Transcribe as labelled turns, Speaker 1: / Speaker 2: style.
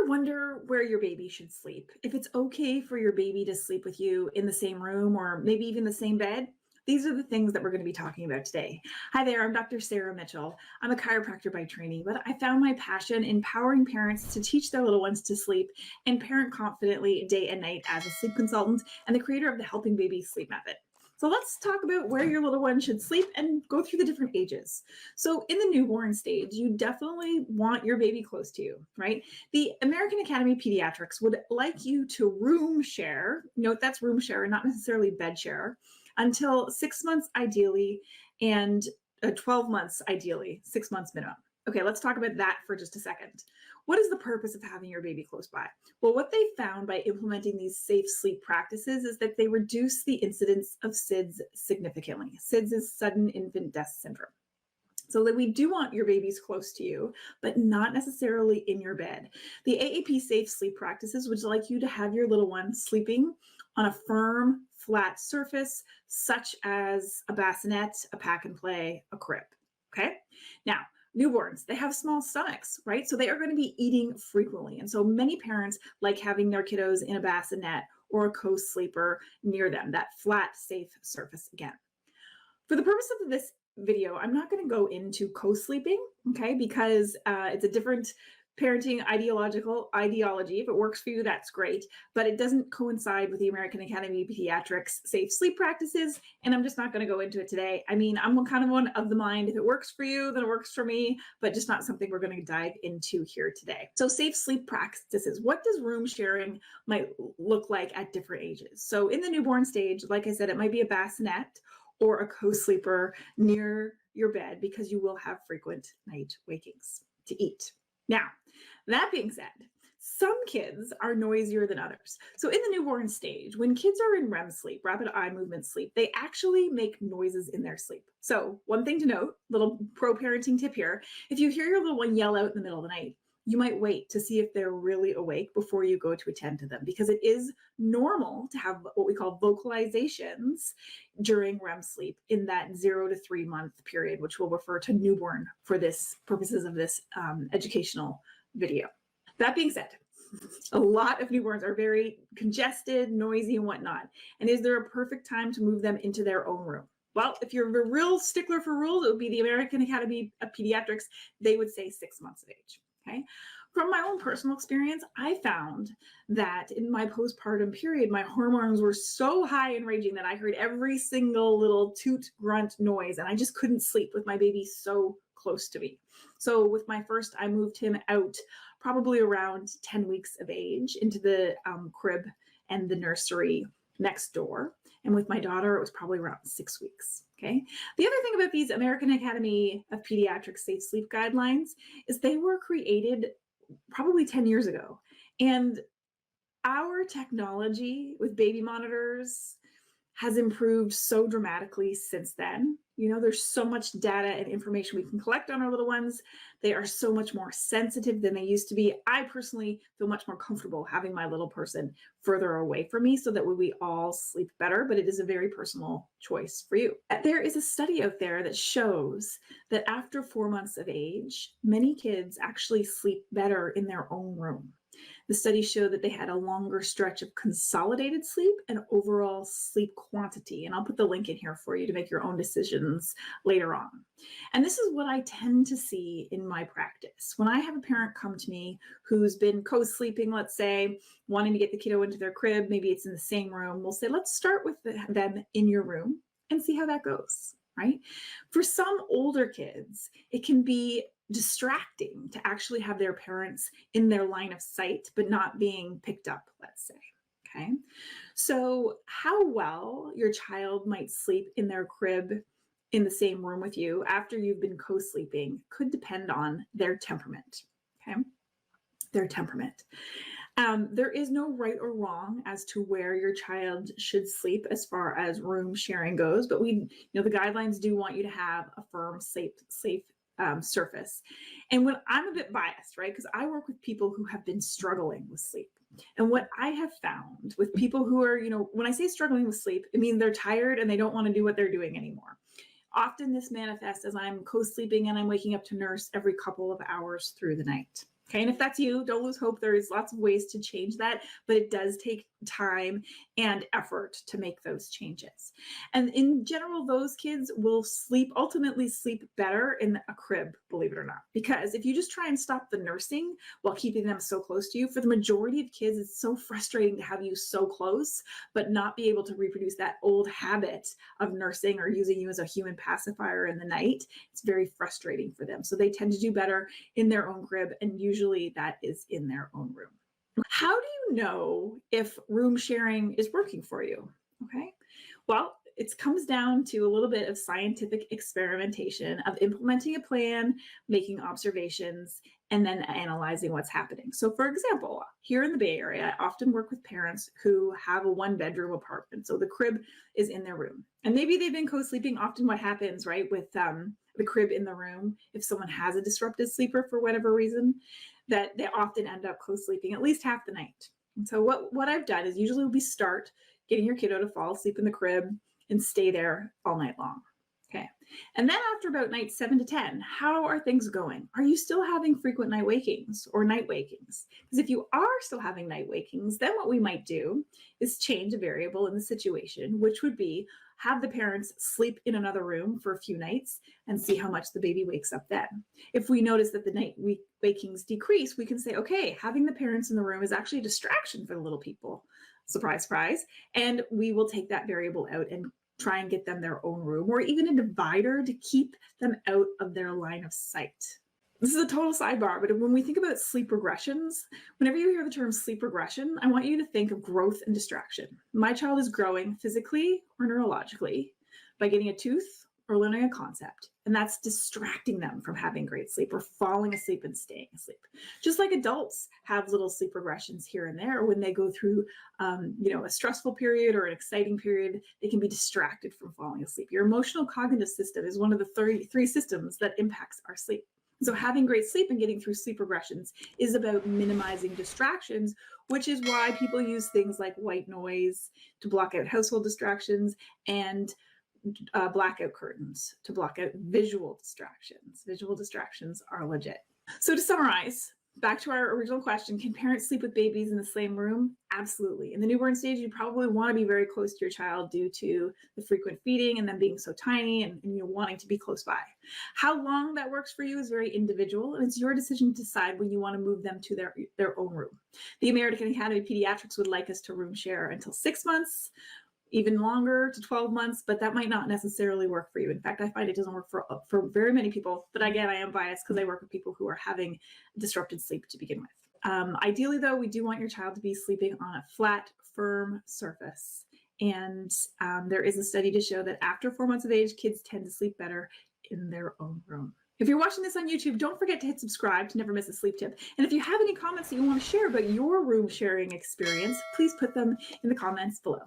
Speaker 1: wonder where your baby should sleep? If it's okay for your baby to sleep with you in the same room or maybe even the same bed? These are the things that we're going to be talking about today. Hi there, I'm Dr. Sarah Mitchell. I'm a chiropractor by training, but I found my passion empowering parents to teach their little ones to sleep and parent confidently day and night as a sleep consultant and the creator of the Helping Babies Sleep Method. So let's talk about where your little one should sleep and go through the different ages. So in the newborn stage, you definitely want your baby close to you, right? The American Academy of Pediatrics would like you to room share, note that's room share, not necessarily bed share, until 6 months ideally, and 12 months ideally, 6 months minimum. Okay, let's talk about that for just a second. What is the purpose of having your baby close by? Well, what they found by implementing these safe sleep practices is that they reduce the incidence of SIDS significantly. SIDS is sudden infant death syndrome. So that we do want your babies close to you, but not necessarily in your bed. The AAP safe sleep practices would like you to have your little one sleeping on a firm, flat surface, such as a bassinet, a pack and play, a crib, okay? Now, newborns, they have small stomachs, right? So they are going to be eating frequently. And so many parents like having their kiddos in a bassinet or a co-sleeper near them, that flat, safe surface again. For the purpose of this video, I'm not going to go into co-sleeping, okay, because it's a different parenting ideology. If it works for you, that's great, but it doesn't coincide with the American Academy of Pediatrics safe sleep practices, and I'm just not going to go into it today. I mean, I'm kind of one of the mind, if it works for you, then it works for me, but just not something we're going to dive into here today. So safe sleep practices, what does room sharing might look like at different ages? So in the newborn stage, like I said, it might be a bassinet or a co-sleeper near your bed because you will have frequent night wakings to eat. Now, that being said, some kids are noisier than others. So in the newborn stage, when kids are in REM sleep, rapid eye movement sleep, they actually make noises in their sleep. So one thing to note, little pro-parenting tip here, if you hear your little one yell out in the middle of the night, you might wait to see if they're really awake before you go to attend to them, because it is normal to have what we call vocalizations during REM sleep in that 0 to 3 month period, which we'll refer to newborn for this purposes of this educational video. That being said, a lot of newborns are very congested, noisy, and whatnot. And is there a perfect time to move them into their own room? Well, if you're a real stickler for rules, it would be the American Academy of Pediatrics. They would say 6 months of age. Okay. From my own personal experience, I found that in my postpartum period, my hormones were so high and raging that I heard every single little toot, grunt noise, and I just couldn't sleep with my baby so close to me. So with my first, I moved him out probably around 10 weeks of age into the crib and the nursery next door. And with my daughter, it was probably around 6 weeks. Okay. The other thing about these American Academy of Pediatrics safe sleep guidelines is they were created probably 10 years ago. And our technology with baby monitors has improved so dramatically since then. You know, there's so much data and information we can collect on our little ones. They are so much more sensitive than they used to be. I personally feel much more comfortable having my little person further away from me so that we all sleep better, but it is a very personal choice for you. There is a study out there that shows that after 4 months of age, many kids actually sleep better in their own room. The study showed that they had a longer stretch of consolidated sleep and overall sleep quantity. And I'll put the link in here for you to make your own decisions later on. And this is what I tend to see in my practice. When I have a parent come to me who's been co-sleeping, let's say, wanting to get the kiddo into their crib, maybe it's in the same room, we'll say, let's start with them in your room and see how that goes, right? For some older kids, it can be distracting to actually have their parents in their line of sight, but not being picked up, let's say, okay? So how well your child might sleep in their crib in the same room with you after you've been co-sleeping could depend on their temperament, okay? Their temperament. There is no right or wrong as to where your child should sleep as far as room sharing goes, but the guidelines do want you to have a firm, safe surface. And when I'm a bit biased, right, because I work with people who have been struggling with sleep. And what I have found with people who are, when I say struggling with sleep, it means they're tired and they don't want to do what they're doing anymore. Often this manifests as I'm co-sleeping and I'm waking up to nurse every couple of hours through the night. Okay, and if that's you, don't lose hope. There's lots of ways to change that, but it does take time and effort to make those changes. And in general, those kids will ultimately sleep better in a crib, believe it or not. Because if you just try and stop the nursing while keeping them so close to you, for the majority of kids, it's so frustrating to have you so close, but not be able to reproduce that old habit of nursing or using you as a human pacifier in the night. It's very frustrating for them. So they tend to do better in their own crib, and usually that is in their own room. How do you know if room sharing is working for you? Okay, well, it comes down to a little bit of scientific experimentation of implementing a plan, making observations, and then analyzing what's happening. So for example, here in the Bay Area, I often work with parents who have a 1-bedroom apartment. So the crib is in their room. And maybe they've been co-sleeping. Often what happens, right, with the crib in the room, if someone has a disrupted sleeper for whatever reason, that they often end up co-sleeping at least half the night. And so what I've done is usually we start getting your kiddo to fall asleep in the crib and stay there all night long. Okay. And then after about night 7 to 10, how are things going? Are you still having frequent night wakings or night wakings? Because if you are still having night wakings, then what we might do is change a variable in the situation, which would be have the parents sleep in another room for a few nights and see how much the baby wakes up then. If we notice that the night wakings decrease, we can say, okay, having the parents in the room is actually a distraction for the little people. Surprise, surprise. And we will take that variable out and try and get them their own room, or even a divider to keep them out of their line of sight. This is a total sidebar, but when we think about sleep regressions, whenever you hear the term sleep regression, I want you to think of growth and distraction. My child is growing physically or neurologically by getting a tooth or learning a concept, and that's distracting them from having great sleep or falling asleep and staying asleep. Just like adults have little sleep regressions here and there when they go through a stressful period or an exciting period, they can be distracted from falling asleep. Your emotional cognitive system is one of the 33 systems that impacts our sleep. So having great sleep and getting through sleep regressions is about minimizing distractions, which is why people use things like white noise to block out household distractions and blackout curtains to block out visual distractions. Visual distractions are legit. So to summarize, back to our original question, can parents sleep with babies in the same room? Absolutely. In the newborn stage, you probably want to be very close to your child due to the frequent feeding and them being so tiny and you wanting to be close by. How long that works for you is very individual, and it's your decision to decide when you want to move them to their own room. The American Academy of Pediatrics would like us to room share until 6 months, even longer to 12 months, but that might not necessarily work for you. In fact, I find it doesn't work for very many people, but again, I am biased because I work with people who are having disrupted sleep to begin with. Ideally though, we do want your child to be sleeping on a flat, firm surface. And there is a study to show that after 4 months of age, kids tend to sleep better in their own room. If you're watching this on YouTube, don't forget to hit subscribe to never miss a sleep tip. And if you have any comments that you want to share about your room sharing experience, please put them in the comments below.